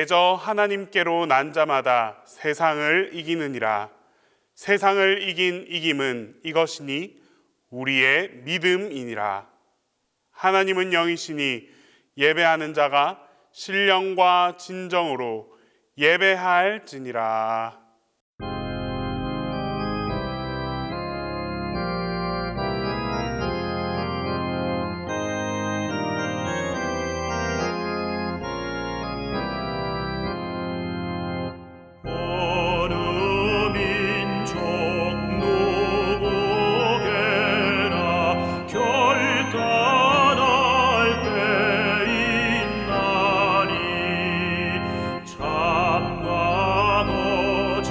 대저 하나님께로 난 자마다 세상을 이기느니라. 세상을 이긴 이김은 이것이니 우리의 믿음이니라. 하나님은 영이시니 예배하는 자가 신령과 진정으로 예배할지니라. 참과 너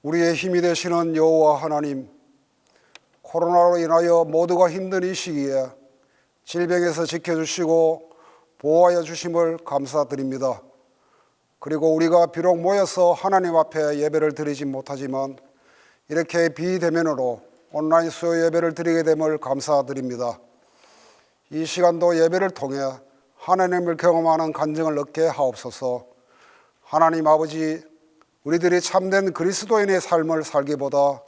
우리의 힘이 되시는 여호와 하나님, 코로나로 인하여 모두가 힘든 이 시기에 질병에서 지켜주시고 보호하여 주심을 감사드립니다. 그리고 우리가 비록 모여서 하나님 앞에 예배를 드리지 못하지만 이렇게 비대면으로 온라인 수요 예배를 드리게 됨을 감사드립니다. 이 시간도 예배를 통해 하나님을 경험하는 간증을 얻게 하옵소서. 하나님 아버지, 우리들이 참된 그리스도인의 삶을 살기보다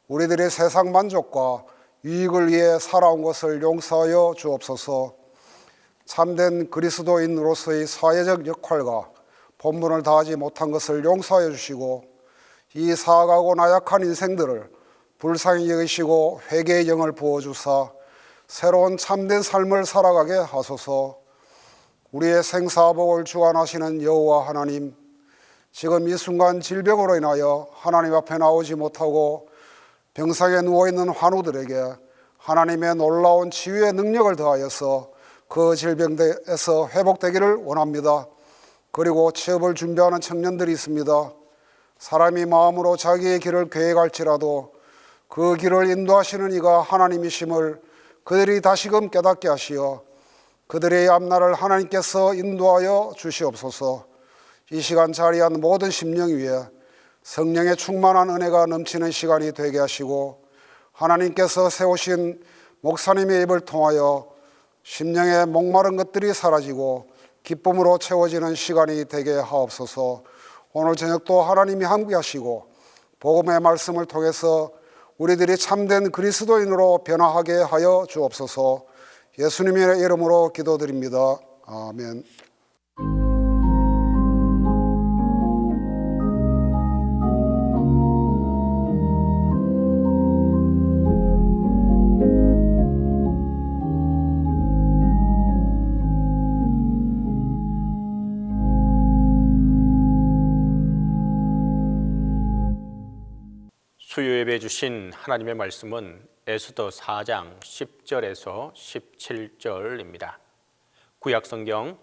우리들의 세상 만족과 유익을 위해 살아온 것을 용서하여 주옵소서. 참된 그리스도인으로서의 사회적 역할과 본분을 다하지 못한 것을 용서하여 주시고, 이 사악하고 나약한 인생들을 불쌍히 여기시고 회개의 영을 부어주사 새로운 참된 삶을 살아가게 하소서. 우리의 생사복을 주관하시는 여호와 하나님, 지금 이 순간 질병으로 인하여 하나님 앞에 나오지 못하고 병상에 누워있는 환우들에게 하나님의 놀라운 치유의 능력을 더하여서 그 질병에서 회복되기를 원합니다. 그리고 취업을 준비하는 청년들이 있습니다. 사람이 마음으로 자기의 길을 계획할지라도 그 길을 인도하시는 이가 하나님이심을 그들이 다시금 깨닫게 하시어 그들의 앞날을 하나님께서 인도하여 주시옵소서. 이 시간 자리한 모든 심령 위에 성령의 충만한 은혜가 넘치는 시간이 되게 하시고, 하나님께서 세우신 목사님의 입을 통하여 심령의 목마른 것들이 사라지고 기쁨으로 채워지는 시간이 되게 하옵소서. 오늘 저녁도 하나님이 함께 하시고 복음의 말씀을 통해서 우리들이 참된 그리스도인으로 변화하게 하여 주옵소서. 예수님의 이름으로 기도드립니다. 아멘. 수요 예배 주신 하나님의 말씀은 에스더 4장 10절에서 17절입니다. 구약성경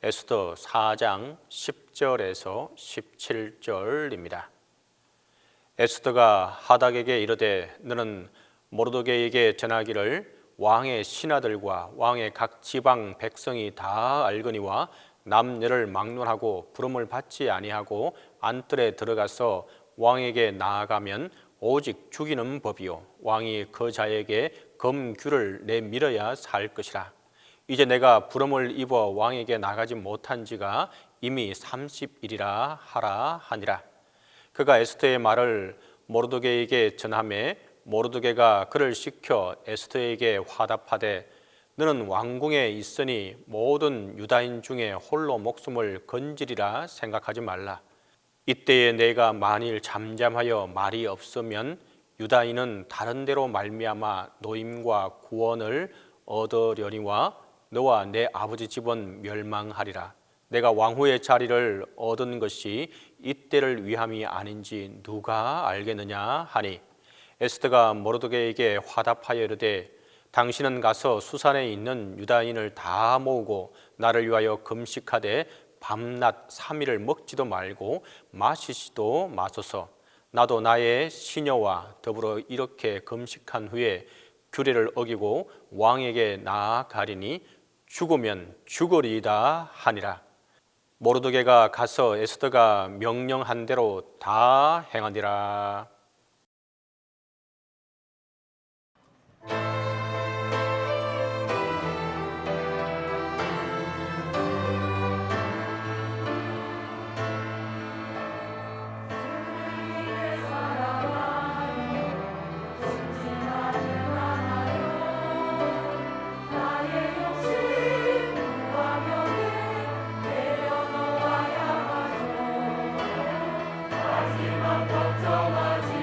에스더 4장 10절에서 17절입니다. 에스더가 하닥에게 이르되 너는 모르드게에게 전하기를 왕의 신하들과 왕의 각 지방 백성이 다 알거니와 남녀를 막론하고 부름을 받지 아니하고 안뜰에 들어가서 왕에게 나아가면 오직 죽이는 법이요 왕이 그 자에게 검규를 내밀어야 살 것이라. 이제 내가 부름을 입어 왕에게 나가지 못한 지가 이미 30일이라 하라 하니라. 그가 에스더의 말을 모르드게에게 전하매 모르드게가 그를 시켜 에스더에게 화답하되 너는 왕궁에 있으니 모든 유다인 중에 홀로 목숨을 건지리라 생각하지 말라. 이때에 내가 만일 잠잠하여 말이 없으면 유다인은 다른 데로 말미암아 노임과 구원을 얻으려니와 너와 내 아버지 집은 멸망하리라. 내가 왕후의 자리를 얻은 것이 이때를 위함이 아닌지 누가 알겠느냐 하니 에스더가 모르드게에게 화답하여 이르되 당신은 가서 수산에 있는 유다인을 다 모으고 나를 위하여 금식하되 밤낮 3일을 먹지도 말고 마시지도 마소서. 나도 나의 시녀와 더불어 이렇게 금식한 후에 규례를 어기고 왕에게 나아가리니 죽으면 죽으리이다 하니라. 모르드게가 가서 에스더가 명령한 대로 다 행하니라. 걱정하지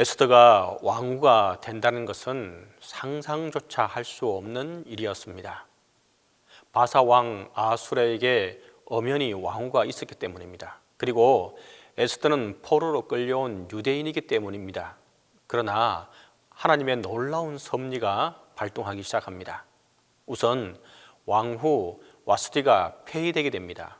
에스더가 왕후가 된다는 것은 상상조차 할 수 없는 일이었습니다. 바사 왕 아수라에게 엄연히 왕후가 있었기 때문입니다. 그리고 에스더는 포로로 끌려온 유대인이기 때문입니다. 그러나 하나님의 놀라운 섭리가 발동하기 시작합니다. 우선 왕후 와스티가 폐위되게 됩니다.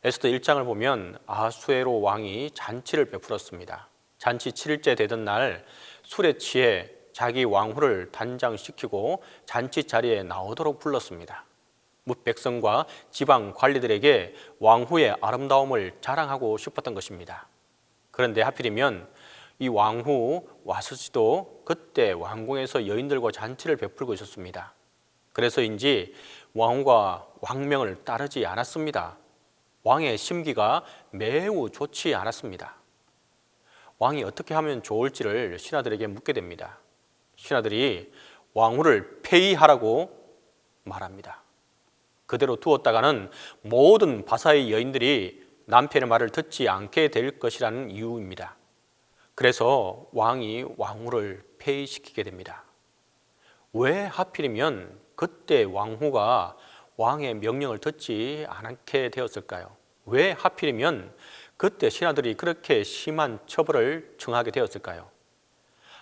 에스더 1장을 보면 아수에로 왕이 잔치를 베풀었습니다. 잔치 7일째 되던 날 술에 취해 자기 왕후를 단장시키고 잔치 자리에 나오도록 불렀습니다. 뭇 백성과 지방 관리들에게 왕후의 아름다움을 자랑하고 싶었던 것입니다. 그런데 하필이면 이 왕후 와스티도 그때 왕궁에서 여인들과 잔치를 베풀고 있었습니다. 그래서인지 왕후가 왕명을 따르지 않았습니다. 왕의 심기가 매우 좋지 않았습니다. 왕이 어떻게 하면 좋을지를 신하들에게 묻게 됩니다. 신하들이 왕후를 폐위하라고 말합니다. 그대로 두었다가는 모든 바사의 여인들이 남편의 말을 듣지 않게 될 것이라는 이유입니다. 그래서 왕이 왕후를 폐위시키게 됩니다. 왜 하필이면 그때 왕후가 왕의 명령을 듣지 않게 되었을까요? 왜 하필이면 그때 신하들이 그렇게 심한 처벌을 청하게 되었을까요?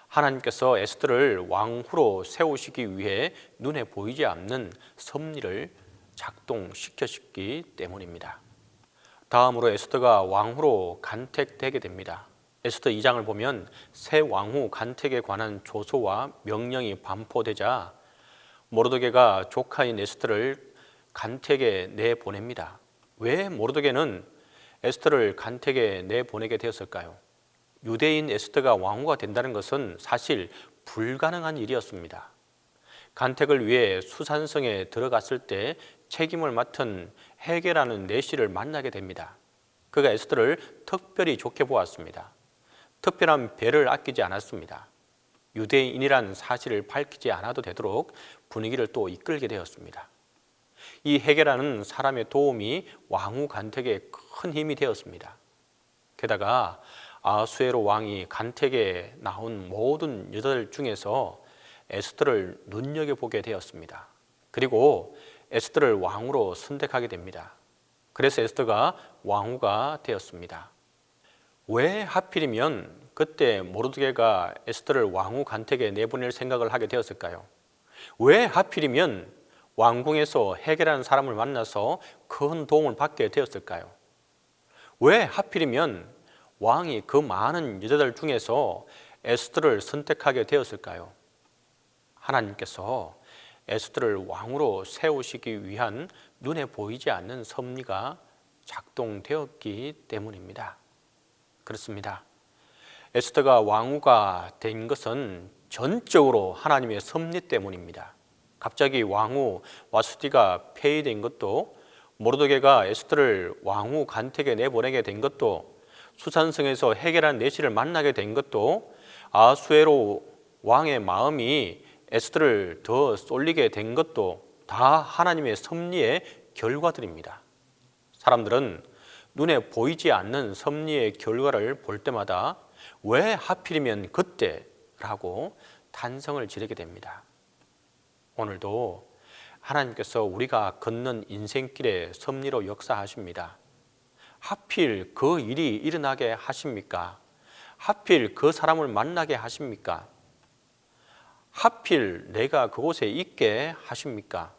하나님께서 에스더를 왕후로 세우시기 위해 눈에 보이지 않는 섭리를 작동시켰기 때문입니다. 다음으로 에스더가 왕후로 간택되게 됩니다. 에스더 2장을 보면 새 왕후 간택에 관한 조서와 명령이 반포되자 모르드게가 조카인 에스더를 간택에 내보냅니다. 왜 모르드게는 에스더를 간택에 내보내게 되었을까요? 유대인 에스더가 왕후가 된다는 것은 사실 불가능한 일이었습니다. 간택을 위해 수산성에 들어갔을 때 책임을 맡은 헤게라는 내시를 만나게 됩니다. 그가 에스더를 특별히 좋게 보았습니다. 특별한 배를 아끼지 않았습니다. 유대인이란 사실을 밝히지 않아도 되도록 분위기를 또 이끌게 되었습니다. 이 헤게라는 사람의 도움이 왕후 간택에 큰 힘이 되었습니다. 게다가 아수에로 왕이 간택에 나온 모든 여자들 중에서 에스더를 눈여겨보게 되었습니다. 그리고 에스더를 왕후로 선택하게 됩니다. 그래서 에스더가 왕후가 되었습니다. 왜 하필이면 그때 모르드게가 에스더를 왕후 간택에 내보낼 생각을 하게 되었을까요? 왜 하필이면 왕궁에서 헤게라는 사람을 만나서 큰 도움을 받게 되었을까요? 왜 하필이면 왕이 그 많은 여자들 중에서 에스더를 선택하게 되었을까요? 하나님께서 에스더를 왕으로 세우시기 위한 눈에 보이지 않는 섭리가 작동되었기 때문입니다. 그렇습니다. 에스더가 왕후가 된 것은 전적으로 하나님의 섭리 때문입니다. 갑자기 왕후 와스티가 폐위된 것도, 모르드게가 에스더를 왕후 간택에 내보내게 된 것도, 수산성에서 헤게라는 내시를 만나게 된 것도, 아수에로 왕의 마음이 에스더를 더 쏠리게 된 것도 다 하나님의 섭리의 결과들입니다. 사람들은 눈에 보이지 않는 섭리의 결과를 볼 때마다 왜 하필이면 그때라고 탄성을 지르게 됩니다. 오늘도 하나님께서 우리가 걷는 인생길에 섭리로 역사하십니다. 하필 그 일이 일어나게 하십니까? 하필 그 사람을 만나게 하십니까? 하필 내가 그곳에 있게 하십니까?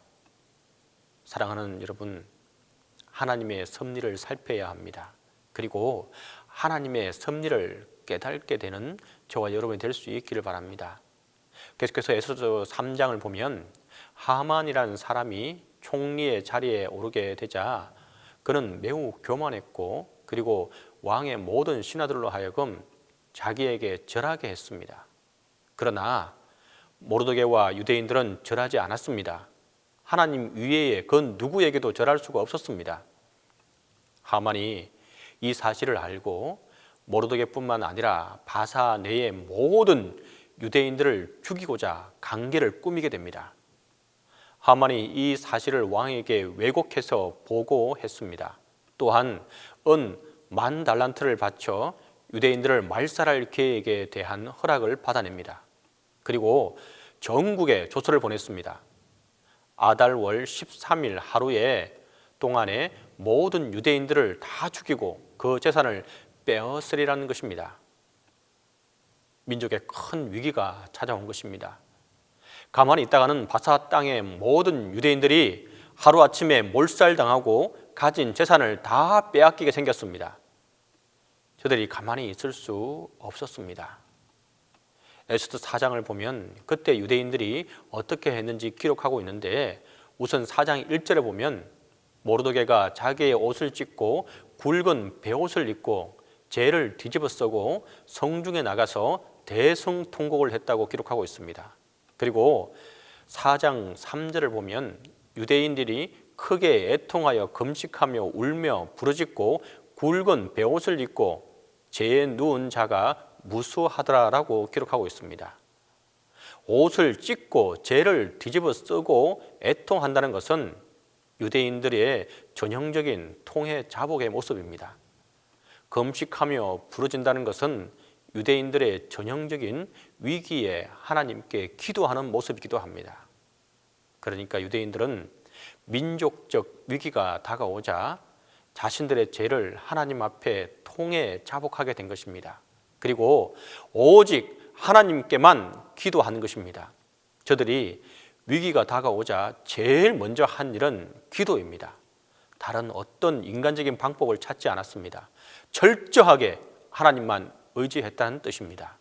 사랑하는 여러분, 하나님의 섭리를 살펴야 합니다. 그리고 하나님의 섭리를 깨닫게 되는 저와 여러분이 될 수 있기를 바랍니다. 계속해서 에스더 3장을 보면 하만이라는 사람이 총리의 자리에 오르게 되자 그는 매우 교만했고, 그리고 왕의 모든 신하들로 하여금 자기에게 절하게 했습니다. 그러나 모르드게와 유대인들은 절하지 않았습니다. 하나님 위에 그 누구에게도 절할 수가 없었습니다. 하만이 이 사실을 알고 모르드게뿐만 아니라 바사 내의 모든 유대인들을 죽이고자 강계를 꾸미게 됩니다. 하만이 이 사실을 왕에게 왜곡해서 보고했습니다. 또한 은 10,000달란트를 바쳐 유대인들을 말살할 계획에 대한 허락을 받아냅니다. 그리고 전국에 조서를 보냈습니다. 아달월 13일 하루에 동안에 모든 유대인들을 다 죽이고 그 재산을 빼앗으리라는 것입니다. 민족에 큰 위기가 찾아온 것입니다. 가만히 있다가는 바사 땅의 모든 유대인들이 하루아침에 몰살당하고 가진 재산을 다 빼앗기게 생겼습니다. 저들이 가만히 있을 수 없었습니다. 에스더 4장을 보면 그때 유대인들이 어떻게 했는지 기록하고 있는데, 우선 4장 1절에 보면 모르드게가 자기의 옷을 찢고 굵은 베옷을 입고 재를 뒤집어 쓰고 성중에 나가서 대성통곡을 했다고 기록하고 있습니다. 그리고 4장 3절을 보면 유대인들이 크게 애통하여 금식하며 울며 부르짖고 굵은 베옷을 입고 재에 누운 자가 무수하더라라고 기록하고 있습니다. 옷을 찢고 재를 뒤집어 쓰고 애통한다는 것은 유대인들의 전형적인 통해 자복의 모습입니다. 금식하며 부르짖는다는 것은 유대인들의 전형적인 위기에 하나님께 기도하는 모습이기도 합니다. 그러니까 유대인들은 민족적 위기가 다가오자 자신들의 죄를 하나님 앞에 통해 자복하게 된 것입니다. 그리고 오직 하나님께만 기도하는 것입니다. 저들이 위기가 다가오자 제일 먼저 한 일은 기도입니다. 다른 어떤 인간적인 방법을 찾지 않았습니다. 철저하게 하나님만 의지했다는 뜻입니다.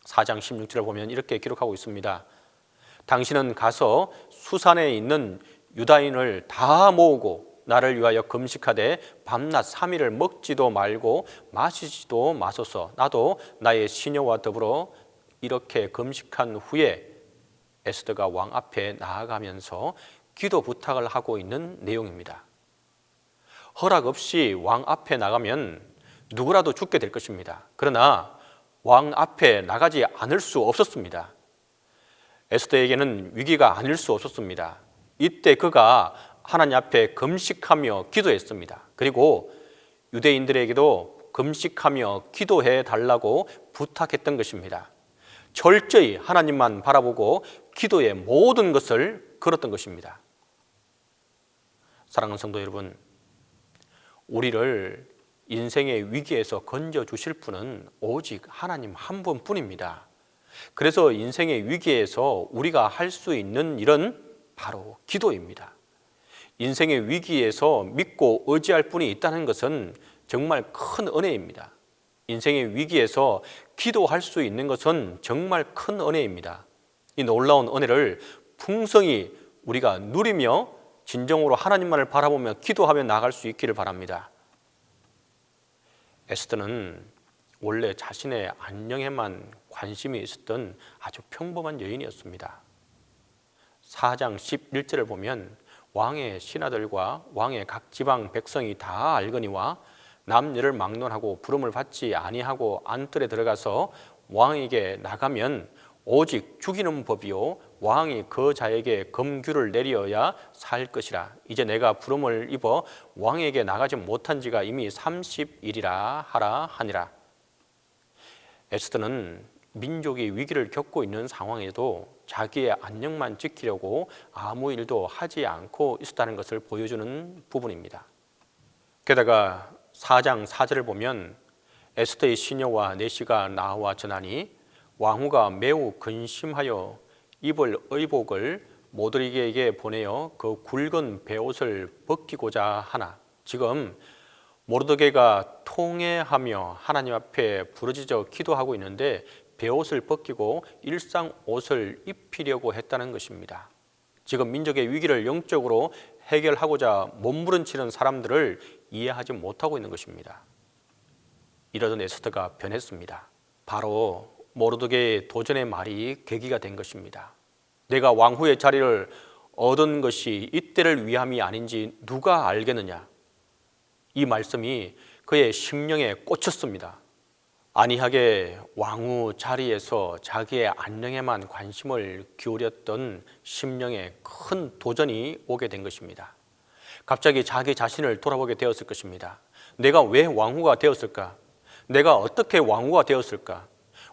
4장 16절을 보면 이렇게 기록하고 있습니다. 당신은 가서 수산에 있는 유다인을 다 모으고 나를 위하여 금식하되 밤낮 3일을 먹지도 말고 마시지도 마소서. 나도 나의 시녀와 더불어 이렇게 금식한 후에, 에스더가 왕 앞에 나아가면서 기도 부탁을 하고 있는 내용입니다. 허락 없이 왕 앞에 나가면 누구라도 죽게 될 것입니다. 그러나 왕 앞에 나가지 않을 수 없었습니다. 에스더에게는 위기가 아닐 수 없었습니다. 이때 그가 하나님 앞에 금식하며 기도했습니다. 그리고 유대인들에게도 금식하며 기도해 달라고 부탁했던 것입니다. 철저히 하나님만 바라보고 기도의 모든 것을 걸었던 것입니다. 사랑하는 성도 여러분, 우리를 인생의 위기에서 건져 주실 분은 오직 하나님 한 분뿐입니다. 그래서 인생의 위기에서 우리가 할 수 있는 일은 바로 기도입니다. 인생의 위기에서 믿고 의지할 분이 있다는 것은 정말 큰 은혜입니다. 인생의 위기에서 기도할 수 있는 것은 정말 큰 은혜입니다. 이 놀라운 은혜를 풍성히 우리가 누리며 진정으로 하나님만을 바라보며 기도하며 나갈 수 있기를 바랍니다. 에스더는 원래 자신의 안녕에만 관심이 있었던 아주 평범한 여인이었습니다. 4장 11절을 보면 왕의 신하들과 왕의 각 지방 백성이 다 알거니와 남녀를 막론하고 부름을 받지 아니하고 안뜰에 들어가서 왕에게 나가면 오직 죽이는 법이요 왕이 그 자에게 검규를 내리어야 살 것이라. 이제 내가 부름을 입어 왕에게 나가지 못한 지가 이미 30일이라 하라 하니라. 에스더는 민족이 위기를 겪고 있는 상황에도 자기의 안녕만 지키려고 아무 일도 하지 않고 있었다는 것을 보여주는 부분입니다. 게다가 4장 4절을 보면 에스더의 시녀와 내시가 나와 전하니 왕후가 매우 근심하여 입을 의복을 모드리게에게 보내어 그 굵은 베옷을 벗기고자 하나. 지금 모르드게가 통회하며 하나님 앞에 부르짖어 기도하고 있는데 베옷을 벗기고 일상 옷을 입히려고 했다는 것입니다. 지금 민족의 위기를 영적으로 해결하고자 몸부림치는 사람들을 이해하지 못하고 있는 것입니다. 이러던 에스더가 변했습니다. 바로 모르드게의 도전의 말이 계기가 된 것입니다. 내가 왕후의 자리를 얻은 것이 이때를 위함이 아닌지 누가 알겠느냐. 이 말씀이 그의 심령에 꽂혔습니다. 안이하게 왕후 자리에서 자기의 안녕에만 관심을 기울였던 심령에 큰 도전이 오게 된 것입니다. 갑자기 자기 자신을 돌아보게 되었을 것입니다. 내가 왜 왕후가 되었을까? 내가 어떻게 왕후가 되었을까?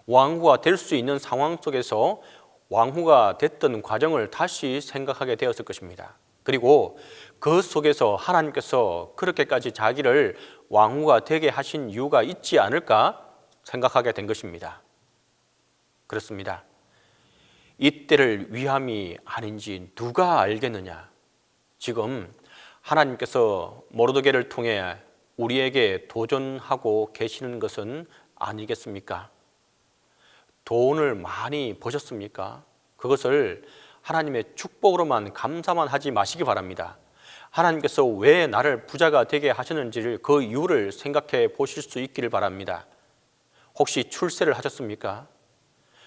왕후가 될 수 있는 상황 속에서 왕후가 됐던 과정을 다시 생각하게 되었을 것입니다. 그리고 그 속에서 하나님께서 그렇게까지 자기를 왕후가 되게 하신 이유가 있지 않을까 생각하게 된 것입니다. 그렇습니다. 이때를 위함이 아닌지 누가 알겠느냐? 지금 하나님께서 모르드게를 통해 우리에게 도전하고 계시는 것은 아니겠습니까? 돈을 많이 버셨습니까? 그것을 하나님의 축복으로만 감사만 하지 마시기 바랍니다. 하나님께서 왜 나를 부자가 되게 하셨는지를 그 이유를 생각해 보실 수 있기를 바랍니다. 혹시 출세를 하셨습니까?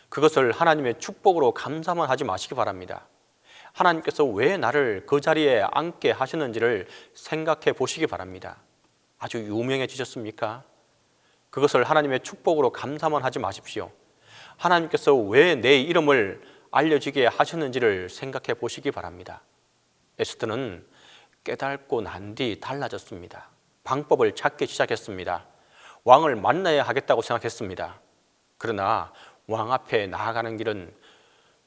그것을 하나님의 축복으로 감사만 하지 마시기 바랍니다. 하나님께서 왜 나를 그 자리에 앉게 하셨는지를 생각해 보시기 바랍니다. 아주 유명해지셨습니까? 그것을 하나님의 축복으로 감사만 하지 마십시오. 하나님께서 왜 내 이름을 알려지게 하셨는지를 생각해 보시기 바랍니다. 에스더는 깨닫고 난 뒤 달라졌습니다. 방법을 찾기 시작했습니다. 왕을 만나야 하겠다고 생각했습니다. 그러나 왕 앞에 나아가는 길은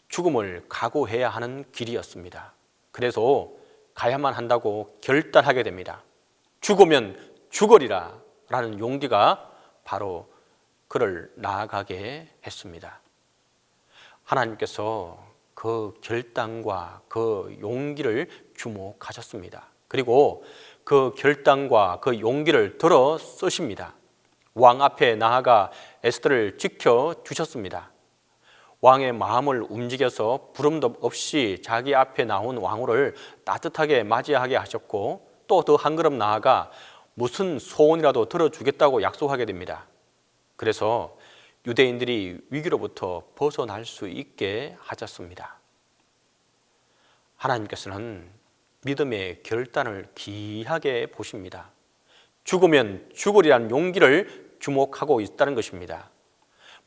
죽음을 각오해야 하는 길이었습니다. 그래서 가야만 한다고 결단하게 됩니다. 죽으면 죽으리라 라는 용기가 바로 그를 나아가게 했습니다. 하나님께서 그 결단과 그 용기를 주목하셨습니다. 그리고 그 결단과 그 용기를 들어 쓰십니다. 왕 앞에 나아가 에스더를 지켜주셨습니다. 왕의 마음을 움직여서 부름도 없이 자기 앞에 나온 왕후를 따뜻하게 맞이하게 하셨고, 또 더 한 걸음 나아가 무슨 소원이라도 들어주겠다고 약속하게 됩니다. 그래서 유대인들이 위기로부터 벗어날 수 있게 하셨습니다. 하나님께서는 믿음의 결단을 귀하게 보십니다. 죽으면 죽으리란 용기를 주목하고 있다는 것입니다.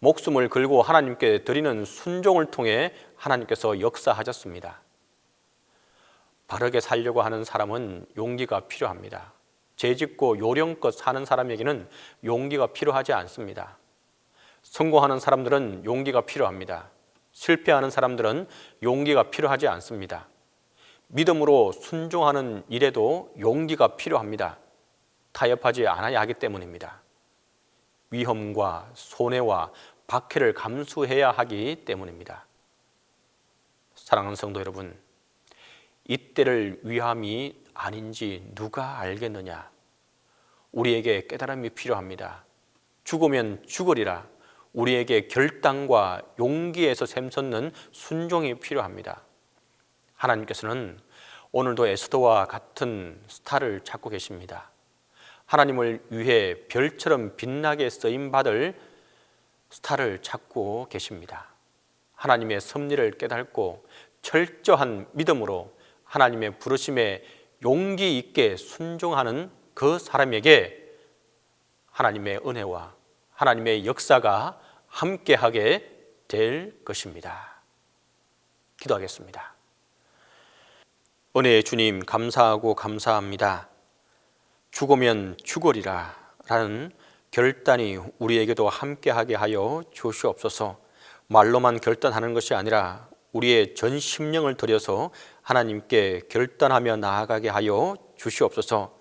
목숨을 걸고 하나님께 드리는 순종을 통해 하나님께서 역사하셨습니다. 바르게 살려고 하는 사람은 용기가 필요합니다. 죄짓고 요령껏 사는 사람에게는 용기가 필요하지 않습니다. 성공하는 사람들은 용기가 필요합니다. 실패하는 사람들은 용기가 필요하지 않습니다. 믿음으로 순종하는 일에도 용기가 필요합니다. 타협하지 않아야 하기 때문입니다. 위험과 손해와 박해를 감수해야 하기 때문입니다. 사랑하는 성도 여러분, 이때를 위함이 아닌지 누가 알겠느냐? 우리에게 깨달음이 필요합니다. 죽으면 죽으리라. 우리에게 결단과 용기에서 샘솟는 순종이 필요합니다. 하나님께서는 오늘도 에스더와 같은 스타를 찾고 계십니다. 하나님을 위해 별처럼 빛나게 쓰임받을 스타를 찾고 계십니다. 하나님의 섭리를 깨닫고 철저한 믿음으로 하나님의 부르심에 용기 있게 순종하는 그 사람에게 하나님의 은혜와 하나님의 역사가 함께하게 될 것입니다. 기도하겠습니다. 은혜의 주님, 감사하고 감사합니다. 죽으면 죽으리라 라는 결단이 우리에게도 함께하게 하여 주시옵소서. 말로만 결단하는 것이 아니라 우리의 전 심령을 들여서 하나님께 결단하며 나아가게 하여 주시옵소서.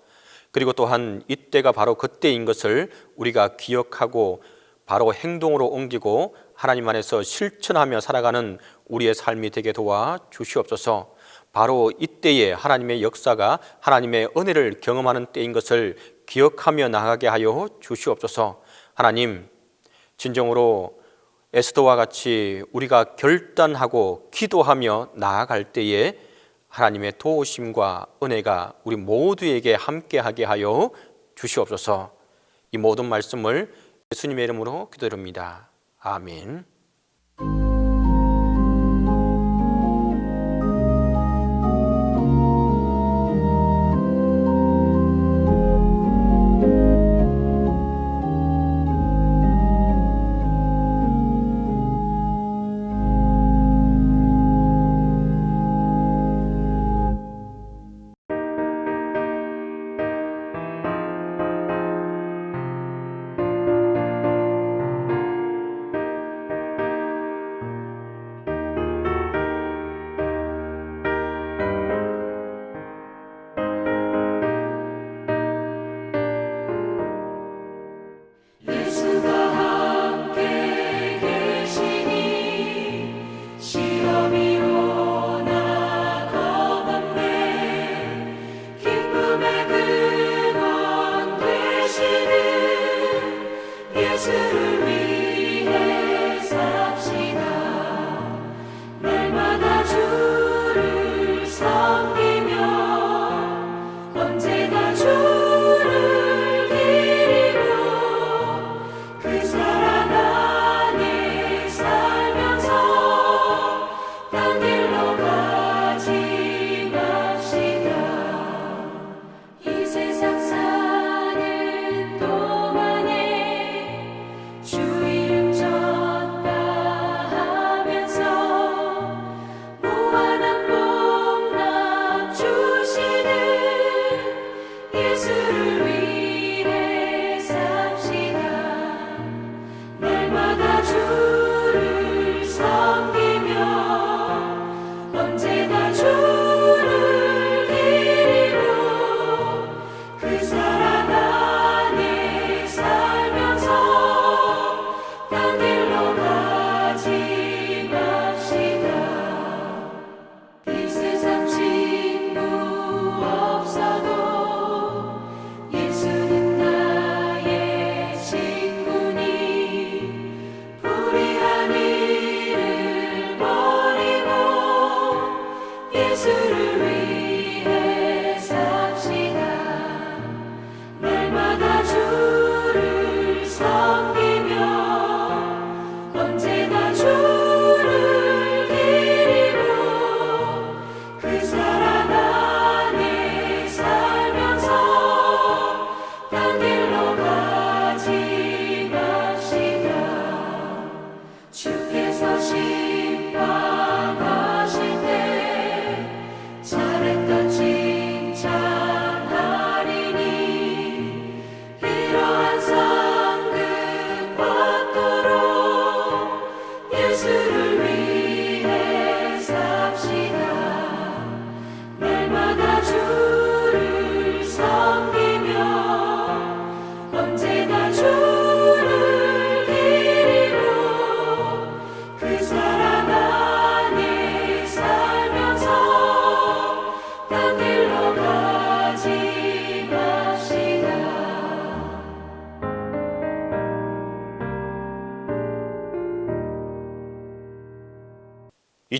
그리고 또한 이때가 바로 그때인 것을 우리가 기억하고 바로 행동으로 옮기고 하나님 안에서 실천하며 살아가는 우리의 삶이 되게 도와 주시옵소서. 바로 이때에 하나님의 역사가 하나님의 은혜를 경험하는 때인 것을 기억하며 나아가게 하여 주시옵소서. 하나님, 진정으로 에스더와 같이 우리가 결단하고 기도하며 나아갈 때에 하나님의 도우심과 은혜가 우리 모두에게 함께하게 하여 주시옵소서. 이 모든 말씀을 예수님의 이름으로 기도드립니다. 아멘.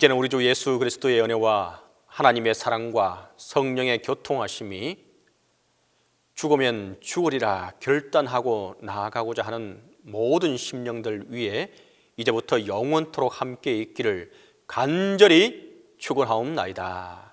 이제는 우리 주 예수 그리스도의 은혜와 하나님의 사랑과 성령의 교통하심이 죽으면 죽으리라 결단하고 나아가고자 하는 모든 심령들 위에 이제부터 영원토록 함께 있기를 간절히 축원하옵나이다.